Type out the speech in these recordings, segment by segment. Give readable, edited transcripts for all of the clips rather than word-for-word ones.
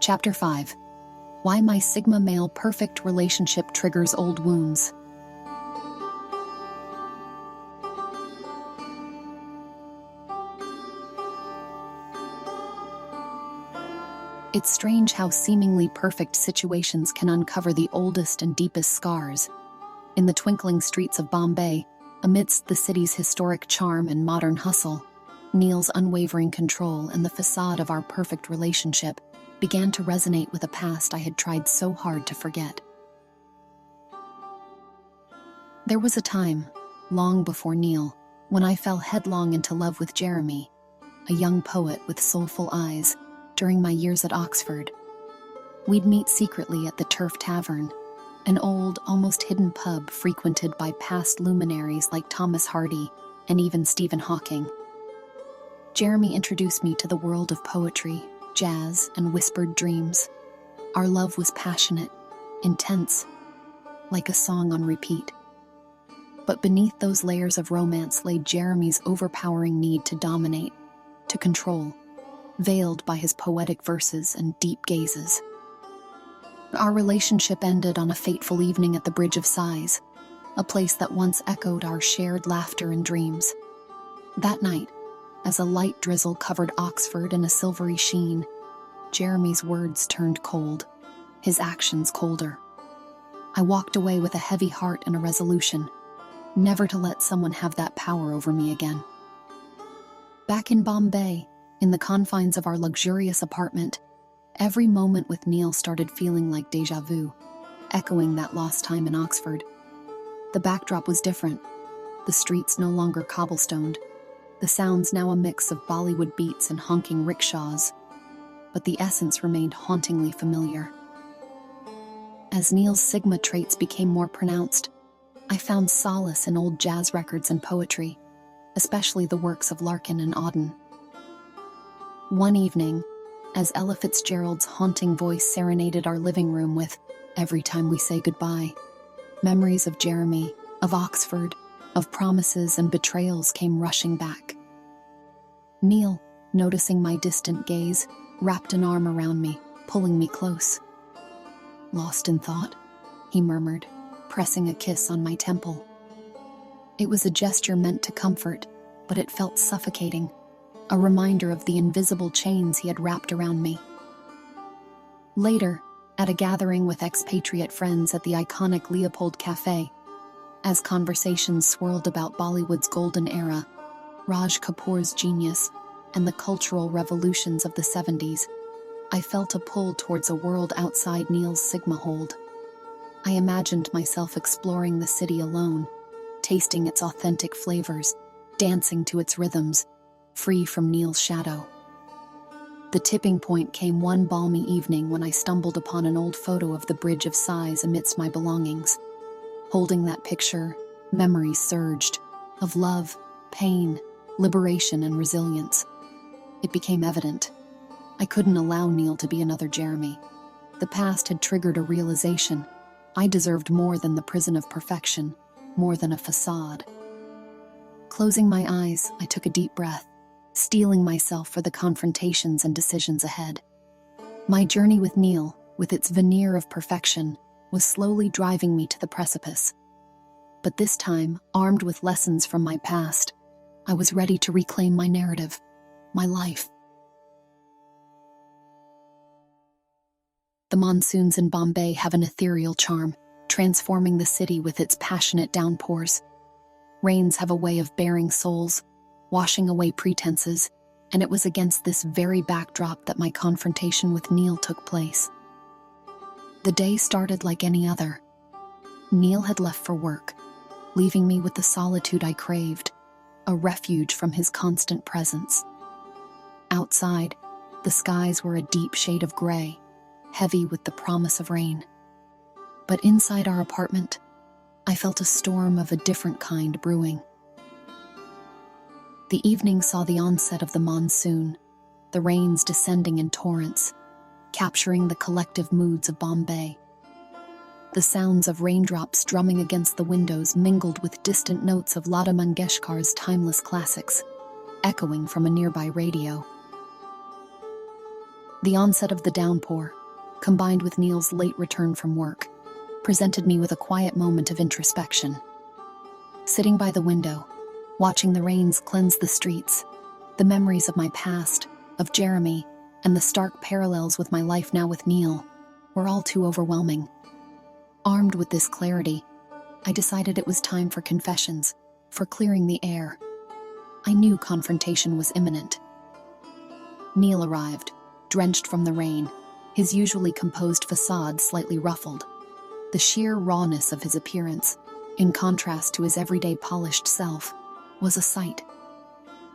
Chapter 5. Why my Sigma male perfect relationship triggers old wounds. It's strange how seemingly perfect situations can uncover the oldest and deepest scars. In the twinkling streets of Bombay, amidst the city's historic charm and modern hustle, Neil's unwavering control and the facade of our perfect relationship began to resonate with a past I had tried so hard to forget. There was a time, long before Neil, when I fell headlong into love with Jeremy, a young poet with soulful eyes, during my years at Oxford. We'd meet secretly at the Turf Tavern, an old, almost hidden pub frequented by past luminaries like Thomas Hardy and even Stephen Hawking. Jeremy introduced me to the world of poetry, jazz, and whispered dreams. Our love was passionate, intense, like a song on repeat. But beneath those layers of romance lay Jeremy's overpowering need to dominate, to control, veiled by his poetic verses and deep gazes. Our relationship ended on a fateful evening at the Bridge of Sighs, a place that once echoed our shared laughter and dreams. That night, as a light drizzle covered Oxford in a silvery sheen, Jeremy's words turned cold, his actions colder. I walked away with a heavy heart and a resolution, never to let someone have that power over me again. Back in Bombay, in the confines of our luxurious apartment, every moment with Neil started feeling like déjà vu, echoing that lost time in Oxford. The backdrop was different, the streets no longer cobblestoned, the sounds now a mix of Bollywood beats and honking rickshaws, but the essence remained hauntingly familiar. As Neil's Sigma traits became more pronounced, I found solace in old jazz records and poetry, especially the works of Larkin and Auden. One evening, as Ella Fitzgerald's haunting voice serenaded our living room with "Every Time We Say Goodbye," memories of Jeremy, of Oxford, of promises and betrayals came rushing back. Neil, noticing my distant gaze, wrapped an arm around me, pulling me close. "Lost in thought," he murmured, pressing a kiss on my temple. It was a gesture meant to comfort, but it felt suffocating, a reminder of the invisible chains he had wrapped around me. Later, at a gathering with expatriate friends at the iconic Leopold Café, as conversations swirled about Bollywood's golden era, Raj Kapoor's genius, and the cultural revolutions of the 70s, I felt a pull towards a world outside Neil's Sigma hold. I imagined myself exploring the city alone, tasting its authentic flavors, dancing to its rhythms, free from Neil's shadow. The tipping point came one balmy evening when I stumbled upon an old photo of the Bridge of Sighs amidst my belongings. Holding that picture, memories surged, of love, pain, liberation, and resilience. It became evident. I couldn't allow Neil to be another Jeremy. The past had triggered a realization. I deserved more than the prison of perfection, more than a facade. Closing my eyes, I took a deep breath, steeling myself for the confrontations and decisions ahead. My journey with Neil, with its veneer of perfection, was slowly driving me to the precipice. But this time, armed with lessons from my past, I was ready to reclaim my narrative, my life. The monsoons in Bombay have an ethereal charm, transforming the city with its passionate downpours. Rains have a way of bearing souls, washing away pretenses, and it was against this very backdrop that my confrontation with Neil took place. The day started like any other. Neil had left for work, leaving me with the solitude I craved, a refuge from his constant presence. Outside, the skies were a deep shade of gray, heavy with the promise of rain. But inside our apartment, I felt a storm of a different kind brewing. The evening saw the onset of the monsoon, the rains descending in torrents, capturing the collective moods of Bombay. The sounds of raindrops drumming against the windows mingled with distant notes of Lata Mangeshkar's timeless classics, echoing from a nearby radio. The onset of the downpour, combined with Neil's late return from work, presented me with a quiet moment of introspection. Sitting by the window, watching the rains cleanse the streets, the memories of my past, of Jeremy, and the stark parallels with my life now with Neil were all too overwhelming. Armed with this clarity, I decided it was time for confessions, for clearing the air. I knew confrontation was imminent. Neil arrived, drenched from the rain, his usually composed facade slightly ruffled. The sheer rawness of his appearance, in contrast to his everyday polished self, was a sight.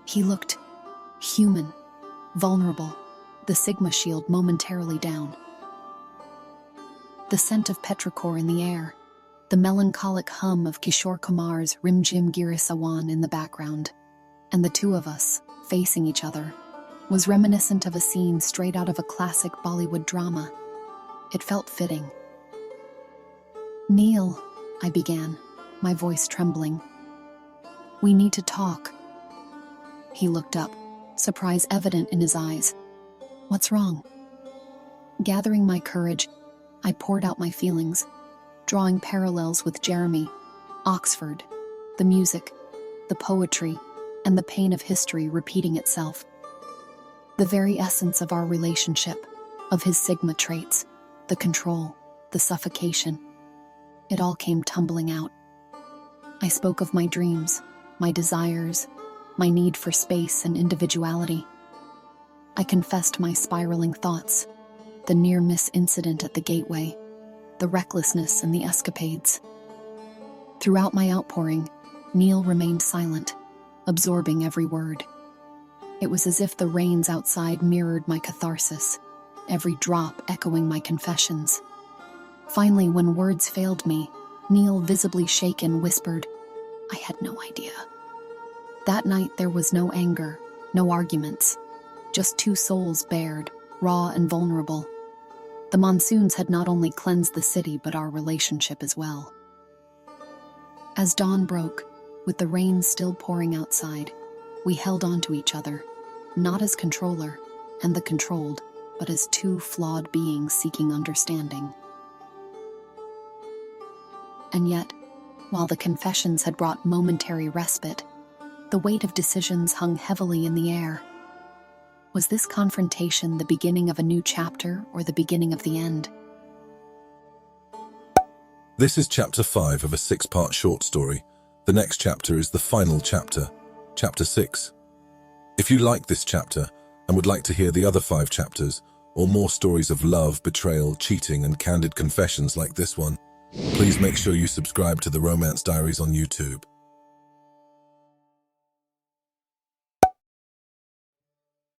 He looked human, vulnerable, the Sigma shield momentarily down. The scent of petrichor in the air, the melancholic hum of Kishore Kumar's Rim Jim Giri Sawan in the background, and the two of us, facing each other, was reminiscent of a scene straight out of a classic Bollywood drama. It felt fitting. "Neil," I began, my voice trembling. "We need to talk." He looked up, surprise evident in his eyes. "What's wrong?" Gathering my courage, I poured out my feelings, drawing parallels with Jeremy, Oxford, the music, the poetry, and the pain of history repeating itself. The very essence of our relationship, of his Sigma traits, the control, the suffocation. It all came tumbling out. I spoke of my dreams, my desires, my need for space and individuality. I confessed my spiraling thoughts, the near-miss incident at the gateway, the recklessness and the escapades. Throughout my outpouring, Neil remained silent, absorbing every word. It was as if the rains outside mirrored my catharsis, every drop echoing my confessions. Finally, when words failed me, Neil, visibly shaken, whispered, "I had no idea." That night there was no anger, no arguments, just two souls bared, raw and vulnerable. The monsoons had not only cleansed the city, but our relationship as well. As dawn broke, with the rain still pouring outside, we held on to each other, not as controller and the controlled, but as two flawed beings seeking understanding. And yet, while the confessions had brought momentary respite, the weight of decisions hung heavily in the air. Was this confrontation the beginning of a new chapter or the beginning of the end? This is chapter 5 of a 6-part short story. The next chapter is the final chapter, chapter 6. If you like this chapter and would like to hear the other 5 chapters, or more stories of love, betrayal, cheating, and candid confessions like this one, please make sure you subscribe to the Romance Diaries on YouTube.